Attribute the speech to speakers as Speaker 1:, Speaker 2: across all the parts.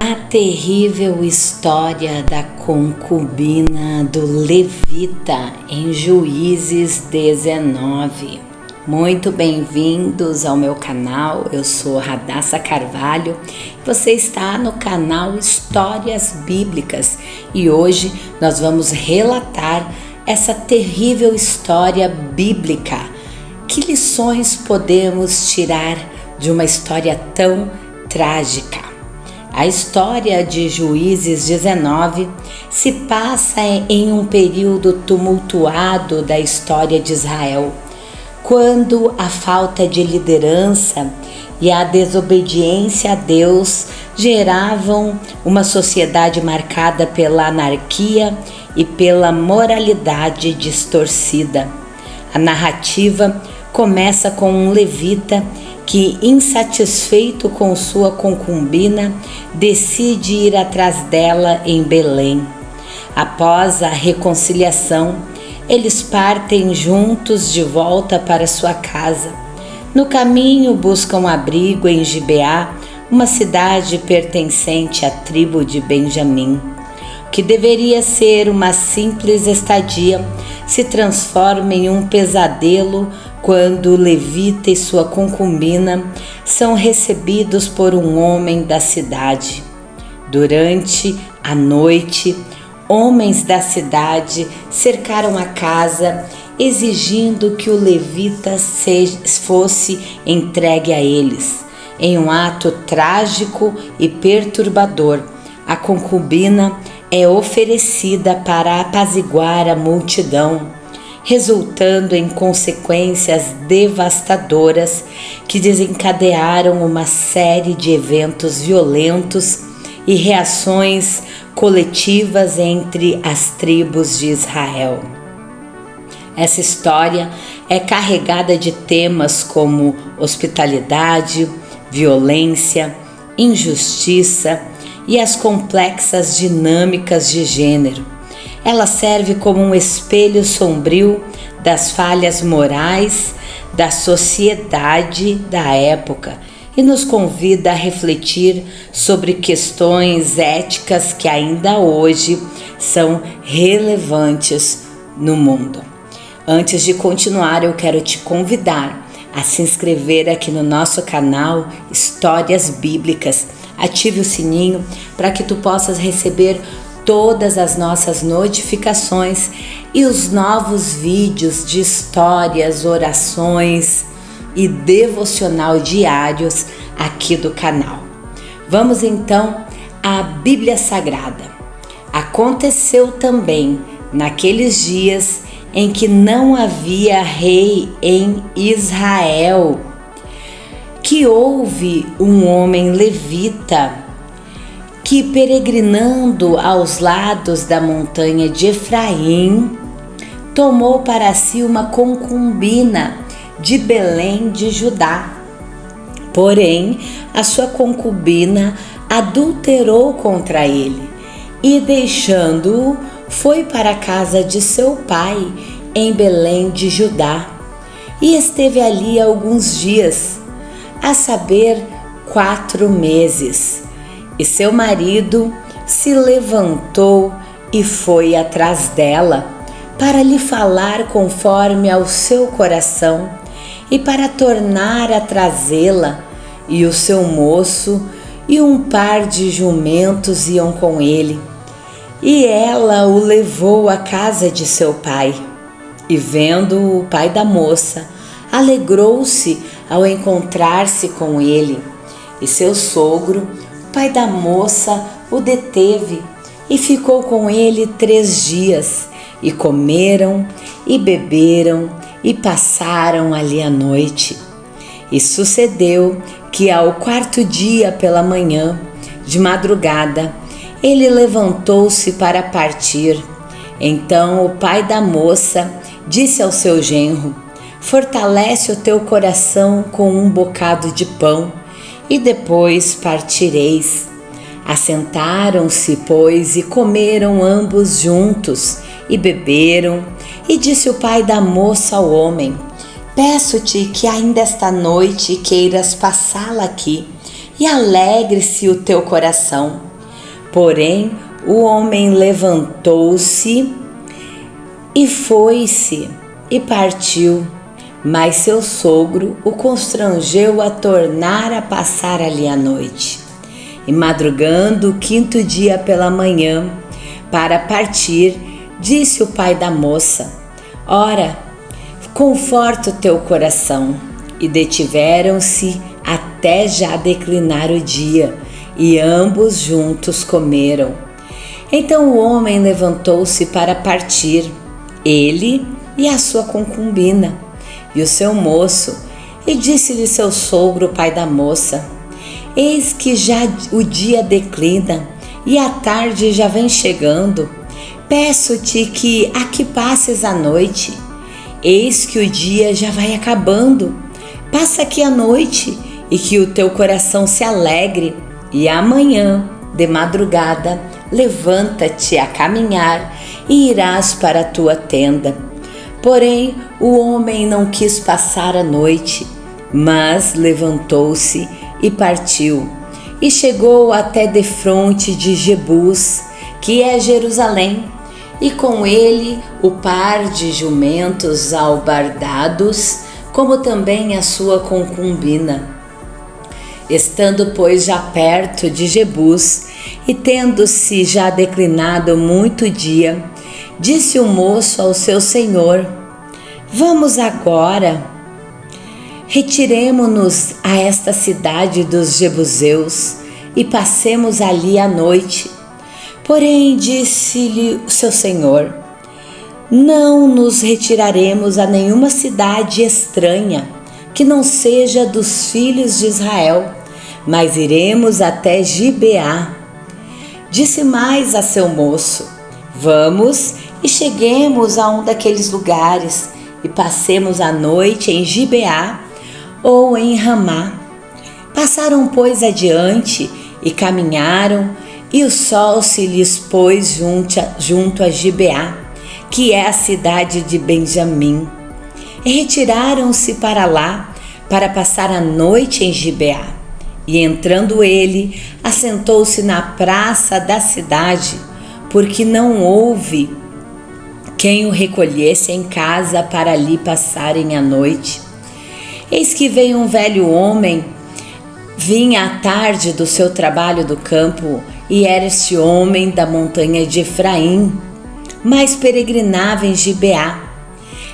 Speaker 1: A terrível história da concubina do Levita em Juízes 19. Muito bem-vindos ao meu canal, eu sou Radassa Carvalho, você está no canal Histórias Bíblicas e hoje nós vamos relatar essa terrível história bíblica. Que lições podemos tirar de uma história tão trágica? A história de Juízes 19 se passa em um período tumultuado da história de Israel, quando a falta de liderança e a desobediência a Deus geravam uma sociedade marcada pela anarquia e pela moralidade distorcida. A narrativa começa com um levita que, insatisfeito com sua concubina, decide ir atrás dela em Belém. Após a reconciliação, eles partem juntos de volta para sua casa. No caminho, buscam abrigo em Gibeá, uma cidade pertencente à tribo de Benjamim. O que deveria ser uma simples estadia se transforma em um pesadelo quando o levita e sua concubina são recebidos por um homem da cidade. Durante a noite, homens da cidade cercaram a casa, exigindo que o levita fosse entregue a eles. Em um ato trágico e perturbador, a concubina é oferecida para apaziguar a multidão, resultando em consequências devastadoras que desencadearam uma série de eventos violentos e reações coletivas entre as tribos de Israel. Essa história é carregada de temas como hospitalidade, violência, injustiça e as complexas dinâmicas de gênero. Ela serve como um espelho sombrio das falhas morais da sociedade da época e nos convida a refletir sobre questões éticas que ainda hoje são relevantes no mundo. Antes de continuar, eu quero te convidar a se inscrever aqui no nosso canal Histórias Bíblicas. Ative o sininho para que tu possas receber todas as nossas notificações e os novos vídeos de histórias, orações e devocional diários aqui do canal. Vamos então à Bíblia Sagrada. Aconteceu também naqueles dias em que não havia rei em Israel, que houve um homem levita que, peregrinando aos lados da montanha de Efraim, tomou para si uma concubina de Belém de Judá. Porém, a sua concubina adulterou contra ele e, deixando-o, foi para a casa de seu pai em Belém de Judá e esteve ali alguns dias, a saber, 4 meses. E seu marido se levantou e foi atrás dela para lhe falar conforme ao seu coração e para tornar a trazê-la. E o seu moço e um par de jumentos iam com ele. E ela o levou à casa de seu pai. E vendo o pai da moça, alegrou-se ao encontrar-se com ele. E seu sogro, pai da moça, o deteve e ficou com ele 3 dias, e comeram e beberam e passaram ali a noite. E sucedeu que ao 4º dia pela manhã, de madrugada, ele levantou-se para partir. Então o pai da moça disse ao seu genro: fortalece o teu coração com um bocado de pão, e depois partireis. Assentaram-se, pois, e comeram ambos juntos, e beberam. E disse o pai da moça ao homem: peço-te que ainda esta noite queiras passá-la aqui, e alegre-se o teu coração. Porém, o homem levantou-se e foi-se e partiu, mas seu sogro o constrangeu a tornar a passar ali a noite. E madrugando o 5º dia pela manhã, para partir, disse o pai da moça: Ora, conforta o teu coração. E detiveram-se até já declinar o dia, e ambos juntos comeram. Então o homem levantou-se para partir, ele e a sua concubina, e o seu moço, e disse-lhe seu sogro, o pai da moça: Eis que já o dia declina, e a tarde já vem chegando. Peço-te que aqui passes a noite. Eis que o dia já vai acabando. Passa aqui a noite, e que o teu coração se alegre, e amanhã, de madrugada, levanta-te a caminhar e irás para a tua tenda. Porém, o homem não quis passar a noite, mas levantou-se e partiu, e chegou até defronte de Jebus, que é Jerusalém, e com ele o par de jumentos albardados, como também a sua concubina. Estando, pois, já perto de Jebus, e tendo-se já declinado muito dia, disse o moço ao seu senhor: Vamos agora, retiremo-nos a esta cidade dos jebuseus, e passemos ali a noite. Porém, disse-lhe o seu senhor: Não nos retiraremos a nenhuma cidade estranha, que não seja dos filhos de Israel, mas iremos até Gibeá. Disse mais a seu moço: Vamos e cheguemos a um daqueles lugares, e passemos a noite em Gibeá ou em Ramá. Passaram, pois, adiante e caminharam, e o sol se lhes pôs junto a Gibeá, que é a cidade de Benjamim. E retiraram-se para lá, para passar a noite em Gibeá. E entrando ele, assentou-se na praça da cidade, porque não houve quem o recolhesse em casa para ali passarem a noite. Eis que veio um velho homem, vinha à tarde do seu trabalho do campo, e era este homem da montanha de Efraim, mas peregrinava em Gibeá.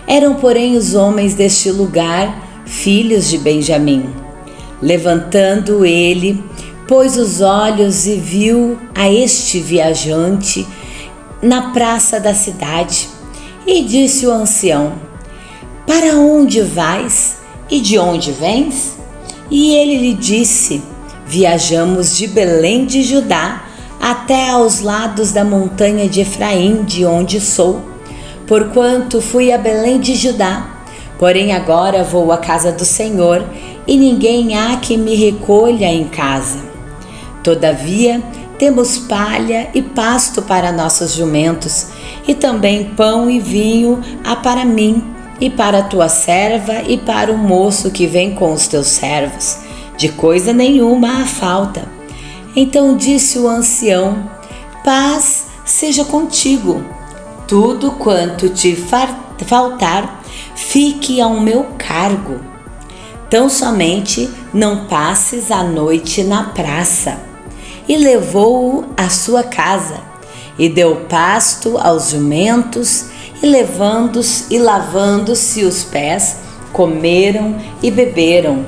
Speaker 1: Eram, porém, os homens deste lugar, filhos de Benjamim. Levantando ele, pôs os olhos e viu a este viajante na praça da cidade, e disse o ancião: Para onde vais e de onde vens? E ele lhe disse: Viajamos de Belém de Judá até aos lados da montanha de Efraim, de onde sou, porquanto fui a Belém de Judá. Porém agora vou à casa do Senhor, e ninguém há que me recolha em casa. Todavia temos palha e pasto para nossos jumentos, e também pão e vinho há para mim, e para a tua serva, e para o moço que vem com os teus servos. De coisa nenhuma há falta. Então disse o ancião: Paz seja contigo. Tudo quanto te faltar, fique ao meu cargo. Tão somente não passes a noite na praça. E levou-o à sua casa, e deu pasto aos jumentos, e levando-se e lavando-se os pés, comeram e beberam.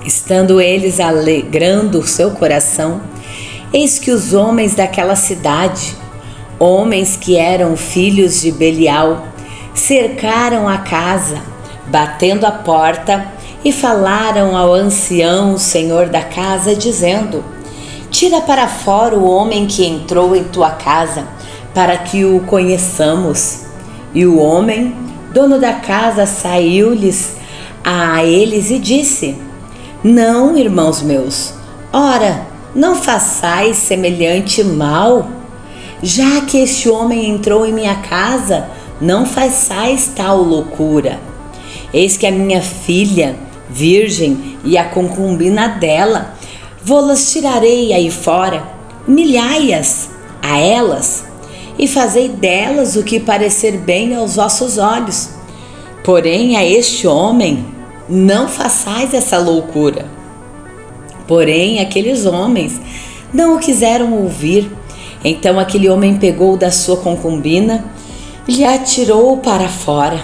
Speaker 1: Estando eles alegrando o seu coração, eis que os homens daquela cidade, homens que eram filhos de Belial, cercaram a casa, batendo a porta, e falaram ao ancião, senhor da casa, dizendo: Tira para fora o homem que entrou em tua casa, para que o conheçamos. E o homem, dono da casa, saiu-lhes a eles e disse: Não, irmãos meus, ora, não façais semelhante mal. Já que este homem entrou em minha casa, não façais tal loucura. Eis que a minha filha, virgem, e a concubina dela, vô-las tirarei aí fora, humilhai-as a elas e fazei delas o que parecer bem aos vossos olhos. Porém, a este homem não façais essa loucura. Porém, aqueles homens não o quiseram ouvir. Então aquele homem pegou da sua concubina e lhe atirou para fora.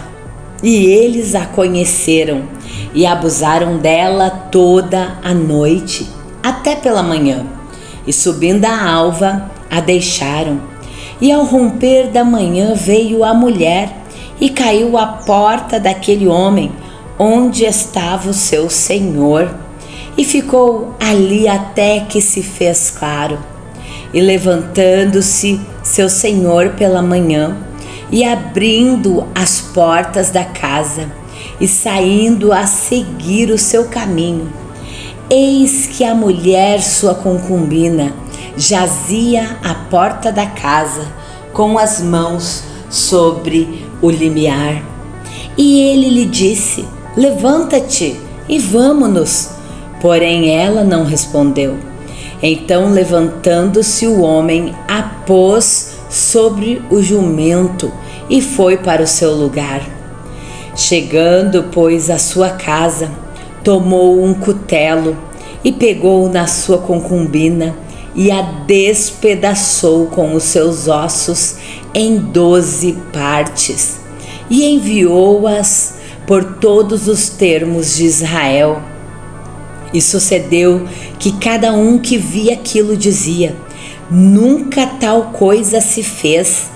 Speaker 1: E eles a conheceram e abusaram dela toda a noite, até pela manhã. E subindo a alva, a deixaram. E ao romper da manhã veio a mulher e caiu à porta daquele homem, onde estava o seu senhor, e ficou ali até que se fez claro. E levantando-se seu senhor pela manhã, e abrindo as portas da casa, e saindo a seguir o seu caminho, eis que a mulher, sua concubina, jazia à porta da casa, com as mãos sobre o limiar. E ele lhe disse: levanta-te e vamo-nos. Porém ela não respondeu. Então, levantando-se o homem, a pôs sobre o jumento e foi para o seu lugar. Chegando, pois, à sua casa, tomou um cutelo e pegou na sua concubina e a despedaçou com os seus ossos em 12 partes e enviou-as por todos os termos de Israel. E sucedeu que cada um que via aquilo dizia: nunca tal coisa se fez,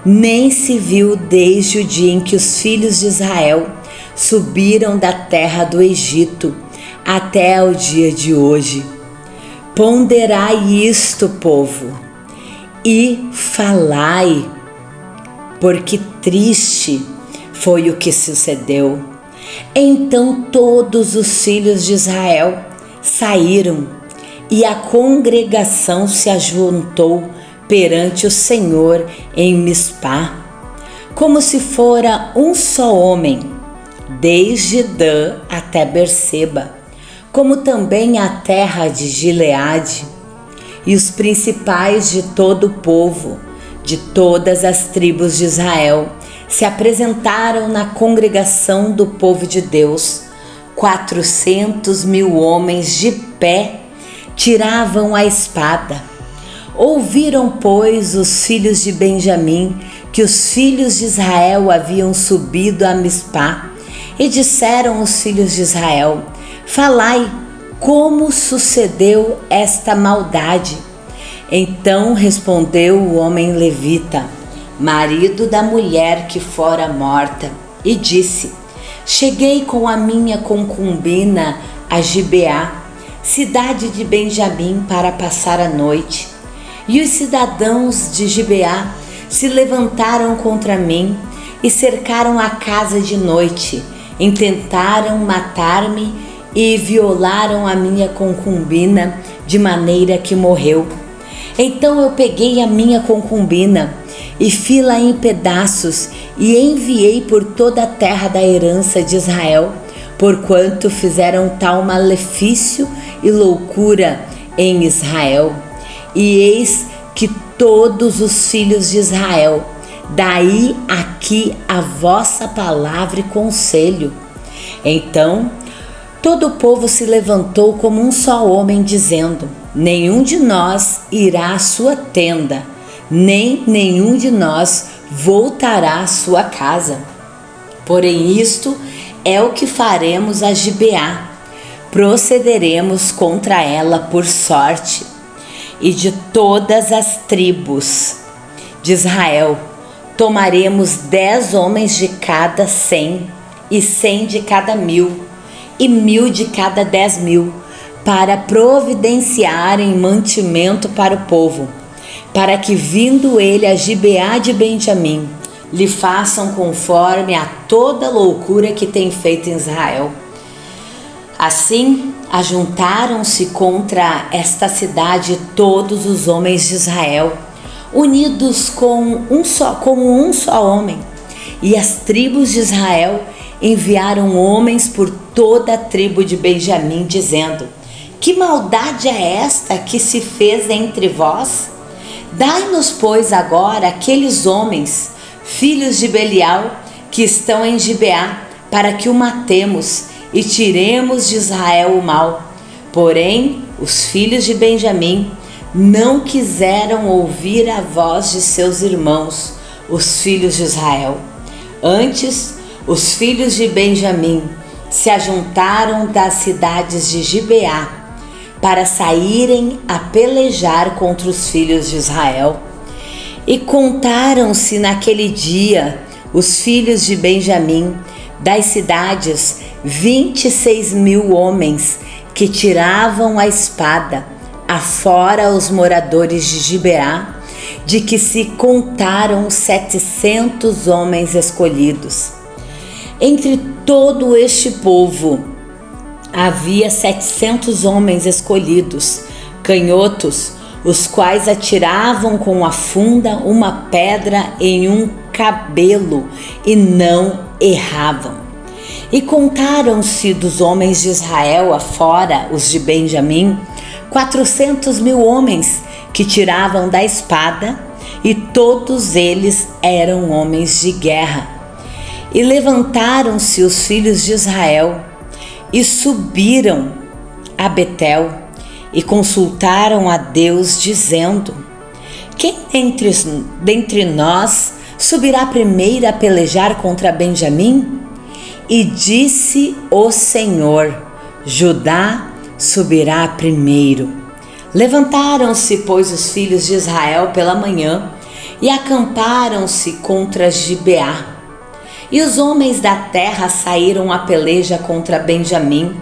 Speaker 1: nem se viu desde o dia em que os filhos de Israel subiram da terra do Egito até o dia de hoje. Ponderai isto, povo, e falai, porque triste foi o que sucedeu. Então todos os filhos de Israel saíram, e a congregação se ajuntou perante o Senhor em Mispá, como se fora um só homem, desde Dan até Berseba, como também a terra de Gileade. E os principais de todo o povo, de todas as tribos de Israel, se apresentaram na congregação do povo de Deus. 400.000 homens de pé tiravam a espada. Ouviram, pois, os filhos de Benjamim que os filhos de Israel haviam subido a Mispá, e disseram os filhos de Israel: falai, como sucedeu esta maldade? Então respondeu o homem levita, marido da mulher que fora morta, e disse: cheguei com a minha concubina a Gibeá, cidade de Benjamim, para passar a noite. E os cidadãos de Gibeá se levantaram contra mim e cercaram a casa de noite, intentaram matar-me e violaram a minha concubina de maneira que morreu. Então eu peguei a minha concubina e fi-la em pedaços e enviei por toda a terra da herança de Israel, porquanto fizeram tal malefício e loucura em Israel. E eis que todos os filhos de Israel, daí aqui a vossa palavra e conselho. Então todo o povo se levantou como um só homem, dizendo: nenhum de nós irá à sua tenda, nem nenhum de nós voltará à sua casa. Porém isto é o que faremos a Gibeá: procederemos contra ela por sorte. E de todas as tribos de Israel tomaremos 10 homens de cada 100, e 100 de cada 1.000, e 1.000 de cada 10.000, para providenciarem mantimento para o povo, para que, vindo ele a Gibeá de Benjamim, lhe façam conforme a toda loucura que tem feito em Israel. Assim, ajuntaram-se contra esta cidade todos os homens de Israel, unidos como um só homem. E as tribos de Israel enviaram homens por toda a tribo de Benjamim, dizendo: Que maldade é esta que se fez entre vós? Dai-nos, pois, agora aqueles homens, filhos de Belial, que estão em Gibeá, para que o matemos e tiremos de Israel o mal. Porém, os filhos de Benjamim não quiseram ouvir a voz de seus irmãos, os filhos de Israel. Antes, os filhos de Benjamim se ajuntaram das cidades de Gibeá para saírem a pelejar contra os filhos de Israel. E contaram-se naquele dia os filhos de Benjamim das cidades 26.000 homens que tiravam a espada, afora os moradores de Gibeá, de que se contaram 700 homens escolhidos. Entre todo este povo havia 700 homens escolhidos, canhotos, os quais atiravam com a funda uma pedra em um cabelo e não erravam. E contaram-se dos homens de Israel afora, os de Benjamim, 400.000 homens que tiravam da espada, e todos eles eram homens de guerra. E levantaram-se os filhos de Israel e subiram a Betel e consultaram a Deus, dizendo: quem dentre nós subirá primeiro a pelejar contra Benjamim? E disse o Senhor: Judá subirá primeiro. Levantaram-se, pois, os filhos de Israel pela manhã e acamparam-se contra Gibeá. E os homens da terra saíram a peleja contra Benjamim,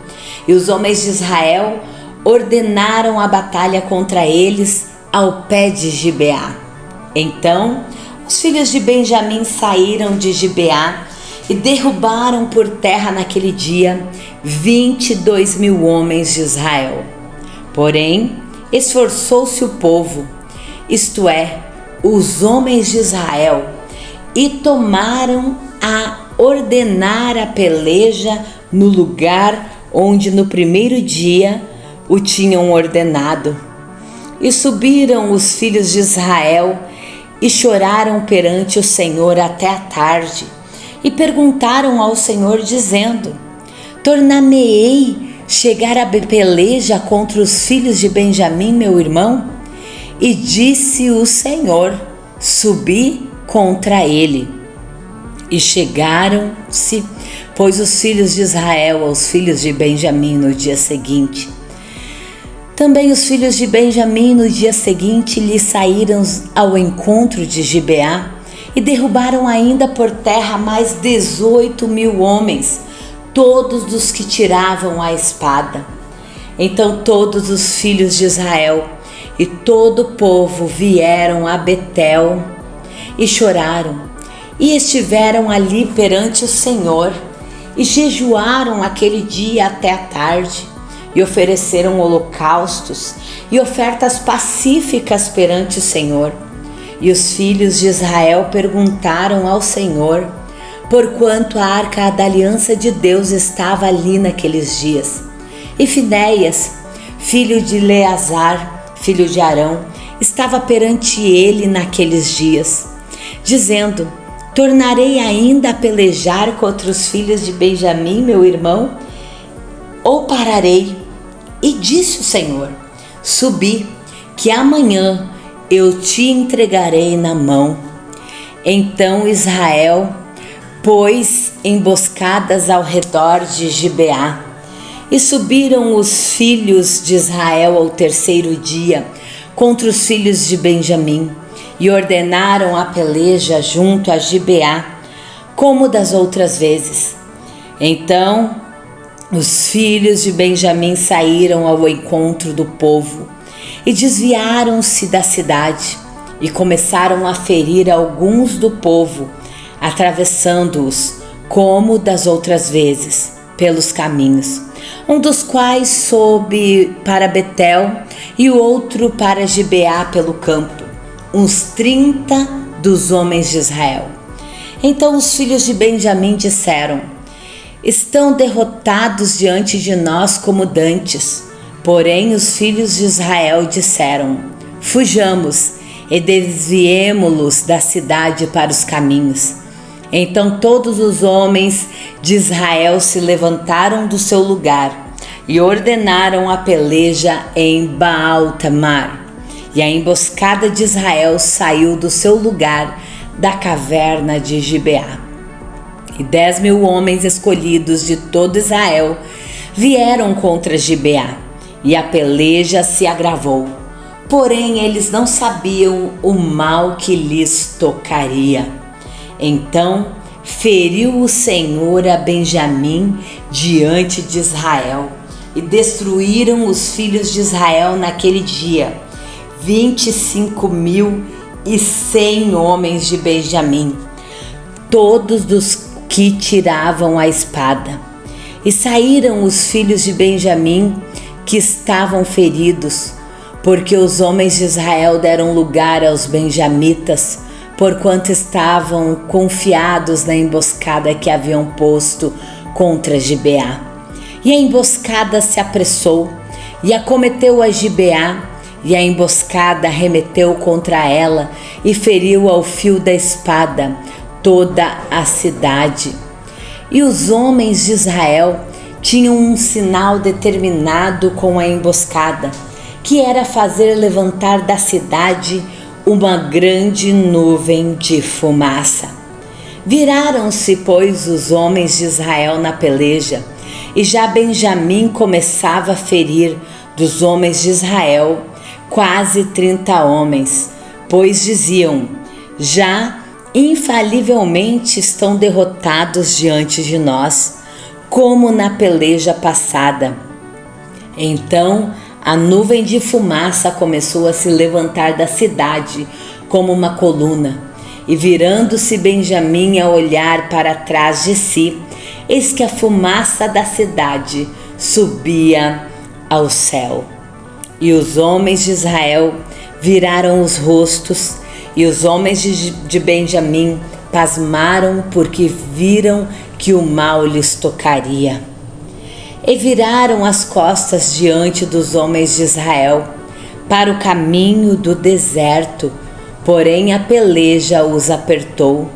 Speaker 1: e os homens de Israel ordenaram a batalha contra eles ao pé de Gibeá. Então os filhos de Benjamim saíram de Gibeá e derrubaram por terra naquele dia 22.000 homens de Israel. Porém, esforçou-se o povo, isto é, os homens de Israel, e tomaram a ordenar a peleja no lugar onde no primeiro dia o tinham ordenado. E subiram os filhos de Israel e choraram perante o Senhor até a tarde, e perguntaram ao Senhor, dizendo: tornar-me-ei chegar a peleja contra os filhos de Benjamim, meu irmão? E disse o Senhor: subi contra ele. E chegaram-se, pois, os filhos de Israel aos filhos de Benjamim no dia seguinte. Também os filhos de Benjamim no dia seguinte lhe saíram ao encontro de Gibeá e derrubaram ainda por terra mais 18.000 homens, todos dos que tiravam a espada. Então todos os filhos de Israel e todo o povo vieram a Betel e choraram, e estiveram ali perante o Senhor, e jejuaram aquele dia até a tarde, e ofereceram holocaustos e ofertas pacíficas perante o Senhor. E os filhos de Israel perguntaram ao Senhor, porquanto a arca da aliança de Deus estava ali naqueles dias. E Finéias, filho de Eleazar, filho de Arão, estava perante ele naqueles dias, dizendo: tornarei ainda a pelejar contra os filhos de Benjamim, meu irmão, ou pararei? E disse o Senhor: subi, que amanhã eu te entregarei na mão. Então Israel pôs emboscadas ao redor de Gibeá, e subiram os filhos de Israel ao terceiro dia contra os filhos de Benjamim, e ordenaram a peleja junto a Gibeá, como das outras vezes. Então os filhos de Benjamim saíram ao encontro do povo e desviaram-se da cidade e começaram a ferir alguns do povo, atravessando-os, como das outras vezes, pelos caminhos, um dos quais soube para Betel e o outro para Gibeá pelo campo, uns 30 dos homens de Israel. Então os filhos de Benjamim disseram: estão derrotados diante de nós como dantes, Porém os filhos de Israel disseram: fujamos e desviemo-los da cidade para os caminhos. Então todos os homens de Israel se levantaram do seu lugar e ordenaram a peleja em Baal-Tamar. E a emboscada de Israel saiu do seu lugar da caverna de Gibeá. E 10.000 homens escolhidos de todo Israel vieram contra Gibeá, e a peleja se agravou. Porém eles não sabiam o mal que lhes tocaria. Então feriu o Senhor a Benjamim diante de Israel, e destruíram os filhos de Israel naquele dia, 25.100 homens de Benjamim, todos dos que tiravam a espada. E saíram os filhos de Benjamim que estavam feridos, porque os homens de Israel deram lugar aos benjamitas, porquanto estavam confiados na emboscada que haviam posto contra Gibeá. E a emboscada se apressou e acometeu a Gibeá, e a emboscada arremeteu contra ela e feriu ao fio da espada toda a cidade. E os homens de Israel tinham um sinal determinado com a emboscada, que era fazer levantar da cidade uma grande nuvem de fumaça. Viraram-se, pois, os homens de Israel na peleja, e já Benjamim começava a ferir dos homens de Israel quase 30 homens, pois diziam: já infalivelmente estão derrotados diante de nós, como na peleja passada. Então a nuvem de fumaça começou a se levantar da cidade como uma coluna, e virando-se Benjamim a olhar para trás de si, eis que a fumaça da cidade subia ao céu. E os homens de Israel viraram os rostos, e os homens de Benjamim pasmaram, porque viram que o mal lhes tocaria. E viraram as costas diante dos homens de Israel para o caminho do deserto, porém a peleja os apertou.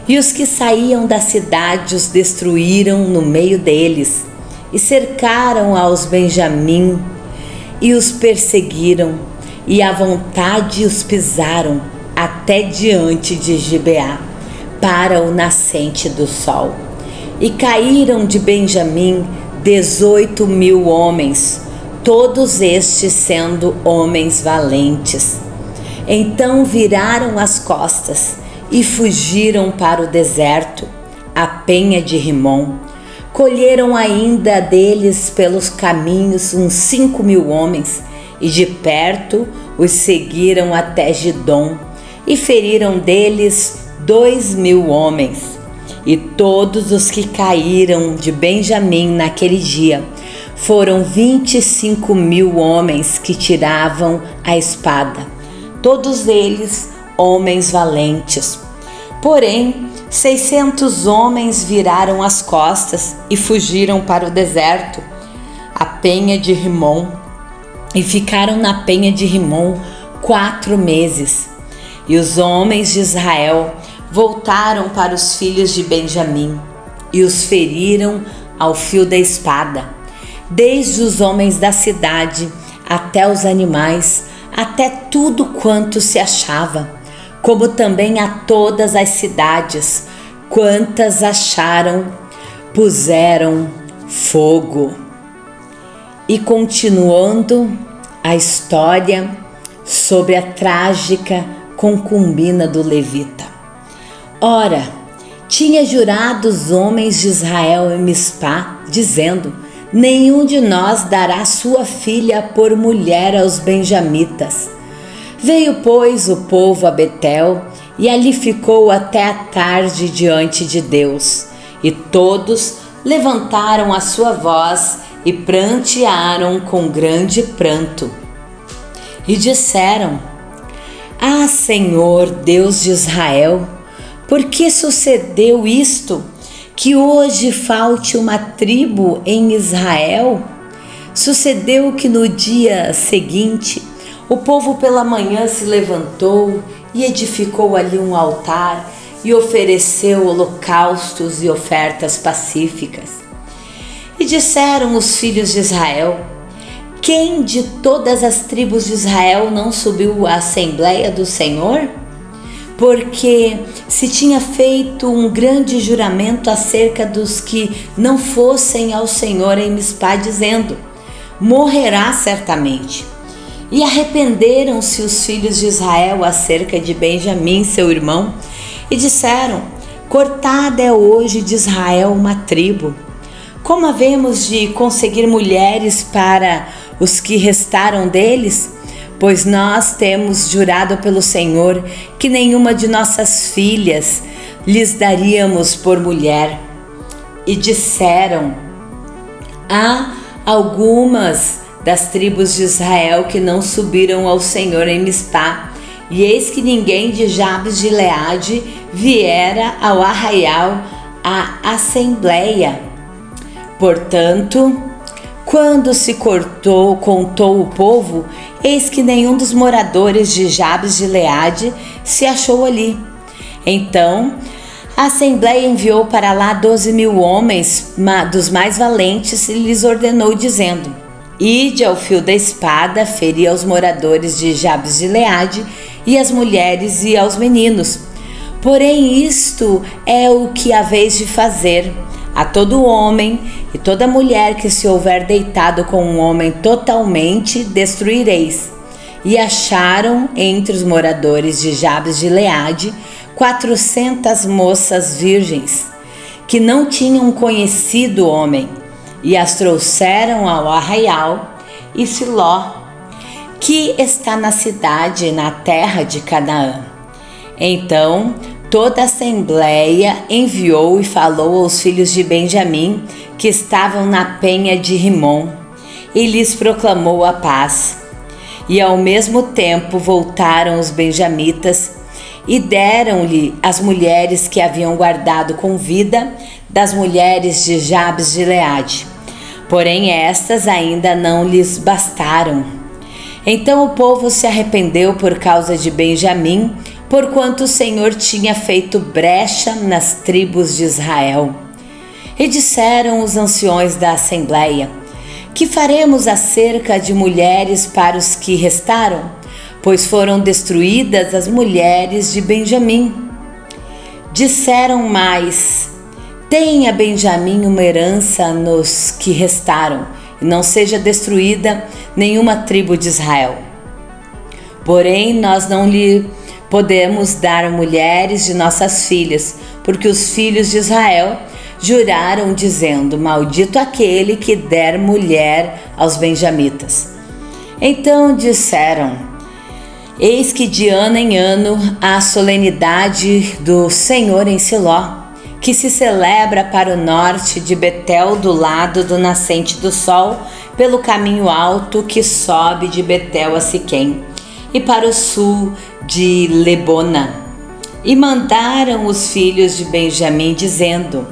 Speaker 1: E os que saíam da cidade os destruíram no meio deles, e cercaram aos Benjamim, e os perseguiram, e à vontade os pisaram até diante de Gibeá, para o nascente do sol. E caíram de Benjamim 18.000 homens, todos estes sendo homens valentes. Então viraram as costas e fugiram para o deserto, a penha de Rimom. Colheram ainda deles pelos caminhos uns 5.000 homens, e de perto os seguiram até Gidom, e feriram deles 2.000 homens. E todos os que caíram de Benjamim naquele dia foram 25.000 homens que tiravam a espada, todos eles homens valentes. Porém 600 homens viraram as costas e fugiram para o deserto, a penha de Rimom, e ficaram na penha de Rimom 4 meses. E os homens de Israel voltaram para os filhos de Benjamim e os feriram ao fio da espada, desde os homens da cidade até os animais, até tudo quanto se achava, como também a todas as cidades, quantas acharam, puseram fogo. E continuando a história sobre a trágica concubina do levita. Ora, tinha jurado os homens de Israel em Mispá, dizendo: nenhum de nós dará sua filha por mulher aos benjamitas. Veio, pois, o povo a Betel, e ali ficou até a tarde diante de Deus. E todos levantaram a sua voz e prantearam com grande pranto. E disseram: Ah, Senhor, Deus de Israel, por que sucedeu isto, que hoje falte uma tribo em Israel? Sucedeu que no dia seguinte, o povo pela manhã se levantou e edificou ali um altar e ofereceu holocaustos e ofertas pacíficas. E disseram os filhos de Israel: quem de todas as tribos de Israel não subiu à Assembleia do Senhor? Porque se tinha feito um grande juramento acerca dos que não fossem ao Senhor em Mispá, dizendo: morrerá certamente. E arrependeram-se os filhos de Israel acerca de Benjamim, seu irmão, e disseram: cortada é hoje de Israel uma tribo. Como havemos de conseguir mulheres para os que restaram deles? Pois nós temos jurado pelo Senhor que nenhuma de nossas filhas lhes daríamos por mulher. E disseram: há algumas das tribos de Israel que não subiram ao Senhor em Mispá, e eis que ninguém de Jabes de Gileade viera ao arraial à assembleia. Portanto, quando se contou o povo, eis que nenhum dos moradores de Jabes de Gileade se achou ali. Então a assembleia enviou para lá 12.000 homens dos mais valentes e lhes ordenou, dizendo: ide ao fio da espada, feri aos moradores de Jabes de Gileade, e às mulheres e aos meninos. Porém isto é o que haveis de fazer: a todo homem e toda mulher que se houver deitado com um homem totalmente destruireis. E acharam entre os moradores de Jabes de Gileade 400 moças virgens, que não tinham conhecido o homem, e as trouxeram ao arraial e Siló, que está na cidade, na terra de Canaã. Então toda a assembleia enviou e falou aos filhos de Benjamim, que estavam na penha de Rimom, e lhes proclamou a paz. E ao mesmo tempo voltaram os benjamitas e deram-lhe as mulheres que haviam guardado com vida das mulheres de Jabes de Gileade. Porém estas ainda não lhes bastaram. Então o povo se arrependeu por causa de Benjamim, porquanto o Senhor tinha feito brecha nas tribos de Israel. E disseram os anciões da assembleia: que faremos acerca de mulheres para os que restaram? Pois foram destruídas as mulheres de Benjamim. Disseram mais: tenha Benjamim uma herança nos que restaram, e não seja destruída nenhuma tribo de Israel. Porém nós não lhe podemos dar mulheres de nossas filhas, porque os filhos de Israel juraram, dizendo: maldito aquele que der mulher aos benjamitas. Então disseram: eis que de ano em ano há a solenidade do Senhor em Siló, que se celebra para o norte de Betel, do lado do nascente do sol, pelo caminho alto que sobe de Betel a Siquém, e para o sul de Lebona. E mandaram os filhos de Benjamim, dizendo: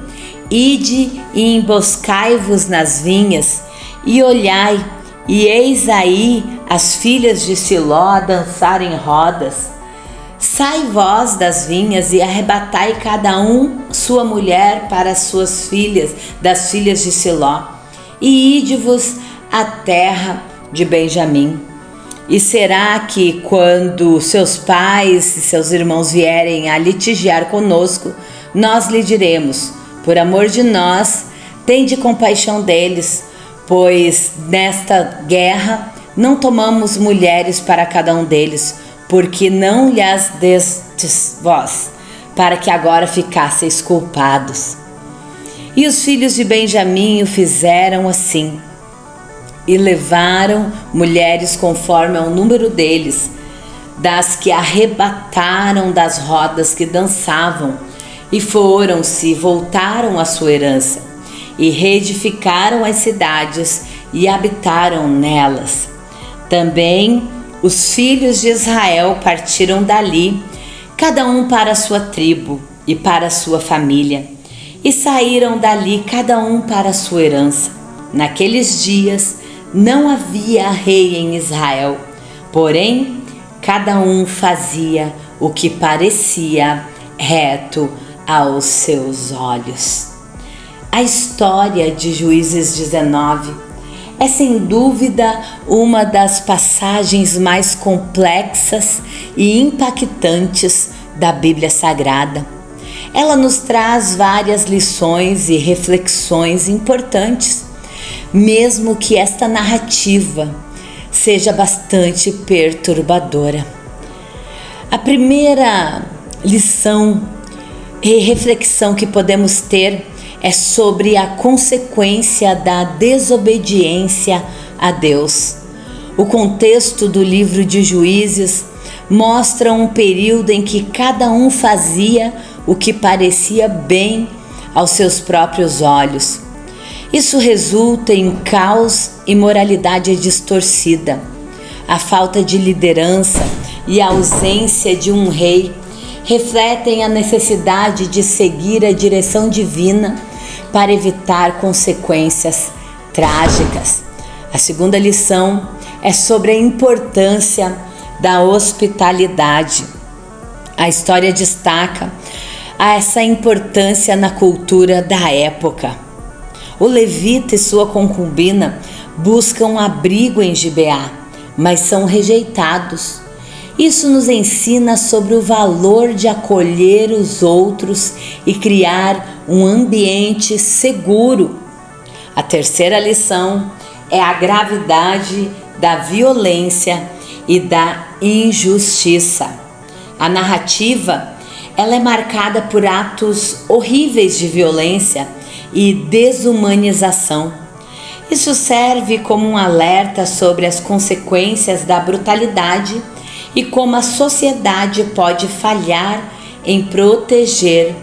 Speaker 1: ide e emboscai-vos nas vinhas, e olhai, e eis aí as filhas de Siló a dançar em rodas. Sai vós das vinhas e arrebatai cada um sua mulher para as suas filhas, das filhas de Siló, e ide-vos à terra de Benjamim. E será que quando seus pais e seus irmãos vierem a litigiar conosco, nós lhe diremos: por amor de nós, tende compaixão deles, pois nesta guerra não tomamos mulheres para cada um deles, porque não lhes destes vós, para que agora ficasseis culpados. E os filhos de Benjamim o fizeram assim, e levaram mulheres conforme ao número deles, das que arrebataram das rodas que dançavam, e foram-se e voltaram à sua herança, e reedificaram as cidades e habitaram nelas. Também os filhos de Israel partiram dali, cada um para a sua tribo e para a sua família, e saíram dali cada um para a sua herança. Naqueles dias não havia rei em Israel, porém cada um fazia o que parecia reto aos seus olhos. A história de Juízes 19 é sem dúvida uma das passagens mais complexas e impactantes da Bíblia Sagrada. Ela nos traz várias lições e reflexões importantes, mesmo que esta narrativa seja bastante perturbadora. A primeira lição e reflexão que podemos ter é sobre a consequência da desobediência a Deus. O contexto do livro de Juízes mostra um período em que cada um fazia o que parecia bem aos seus próprios olhos. Isso resulta em caos e moralidade distorcida. A falta de liderança e a ausência de um rei refletem a necessidade de seguir a direção divina para evitar consequências trágicas. A segunda lição é sobre a importância da hospitalidade. A história destaca essa importância na cultura da época. O levita e sua concubina buscam abrigo em Gibeá, mas são rejeitados. Isso nos ensina sobre o valor de acolher os outros e criar um ambiente seguro. A terceira lição é a gravidade da violência e da injustiça. A narrativa, ela é marcada por atos horríveis de violência e desumanização. Isso serve como um alerta sobre as consequências da brutalidade e como a sociedade pode falhar em proteger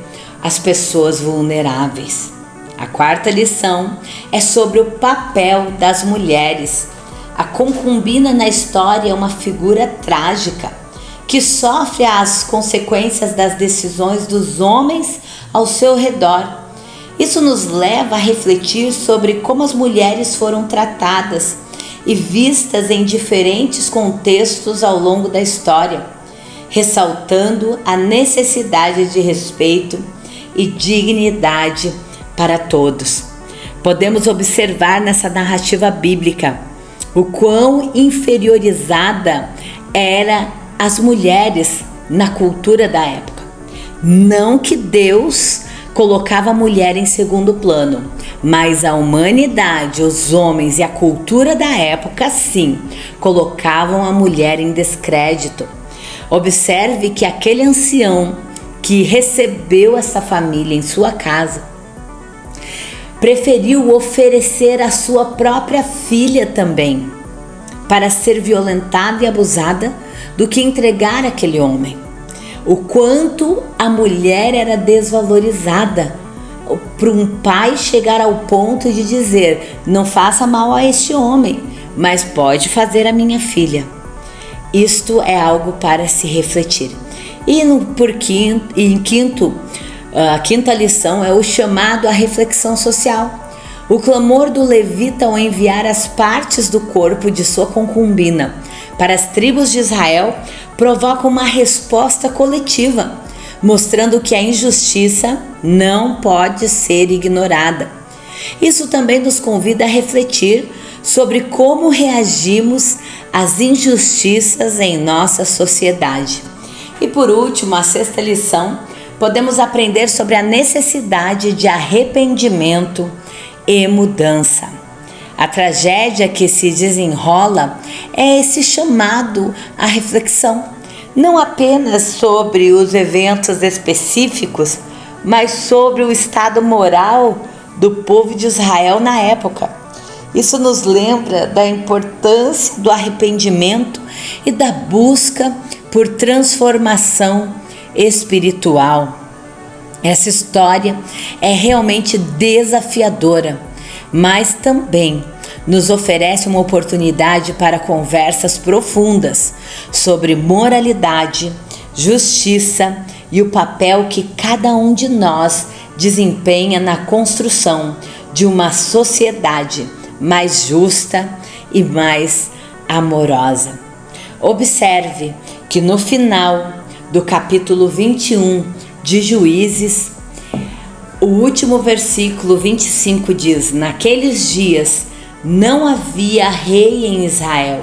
Speaker 1: as pessoas vulneráveis. A quarta lição é sobre o papel das mulheres. A concubina na história é uma figura trágica que sofre as consequências das decisões dos homens ao seu redor. Isso nos leva a refletir sobre como as mulheres foram tratadas e vistas em diferentes contextos ao longo da história, ressaltando a necessidade de respeito e dignidade para todos. Podemos observar nessa narrativa bíblica o quão inferiorizada eram as mulheres na cultura da época. Não que Deus colocava a mulher em segundo plano, mas a humanidade, os homens e a cultura da época, sim, colocavam a mulher em descrédito. Observe que aquele ancião que recebeu essa família em sua casa preferiu oferecer a sua própria filha também para ser violentada e abusada do que entregar aquele homem. O quanto a mulher era desvalorizada, para um pai chegar ao ponto de dizer: não faça mal a este homem, mas pode fazer a minha filha. Isto é algo para se refletir. E a quinta lição é o chamado à reflexão social. O clamor do levita ao enviar as partes do corpo de sua concubina para as tribos de Israel provoca uma resposta coletiva, mostrando que a injustiça não pode ser ignorada. Isso também nos convida a refletir sobre como reagimos às injustiças em nossa sociedade. E por último, a sexta lição, podemos aprender sobre a necessidade de arrependimento e mudança. A tragédia que se desenrola é esse chamado à reflexão, não apenas sobre os eventos específicos, mas sobre o estado moral do povo de Israel na época. Isso nos lembra da importância do arrependimento e da busca por transformação espiritual. Essa história é realmente desafiadora, mas também nos oferece uma oportunidade para conversas profundas sobre moralidade, justiça e o papel que cada um de nós desempenha na construção de uma sociedade mais justa e mais amorosa. Observe que no final do capítulo 21 de Juízes, o último versículo 25 diz: naqueles dias não havia rei em Israel,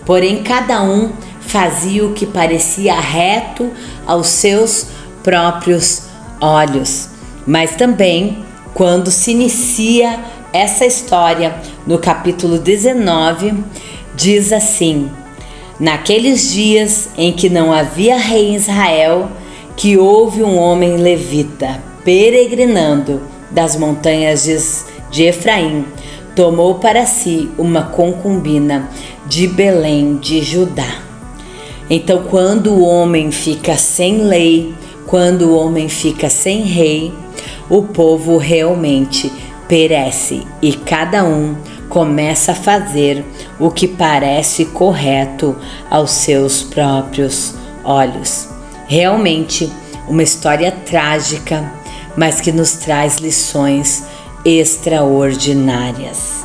Speaker 1: porém cada um fazia o que parecia reto aos seus próprios olhos. Mas também, quando se inicia essa história, no capítulo 19, diz assim: naqueles dias em que não havia rei em Israel, que houve um homem levita, peregrinando das montanhas de Efraim, tomou para si uma concubina de Belém de Judá. Então, quando o homem fica sem lei, quando o homem fica sem rei, o povo realmente perece e cada um começa a fazer o que parece correto aos seus próprios olhos. Realmente uma história trágica, mas que nos traz lições extraordinárias.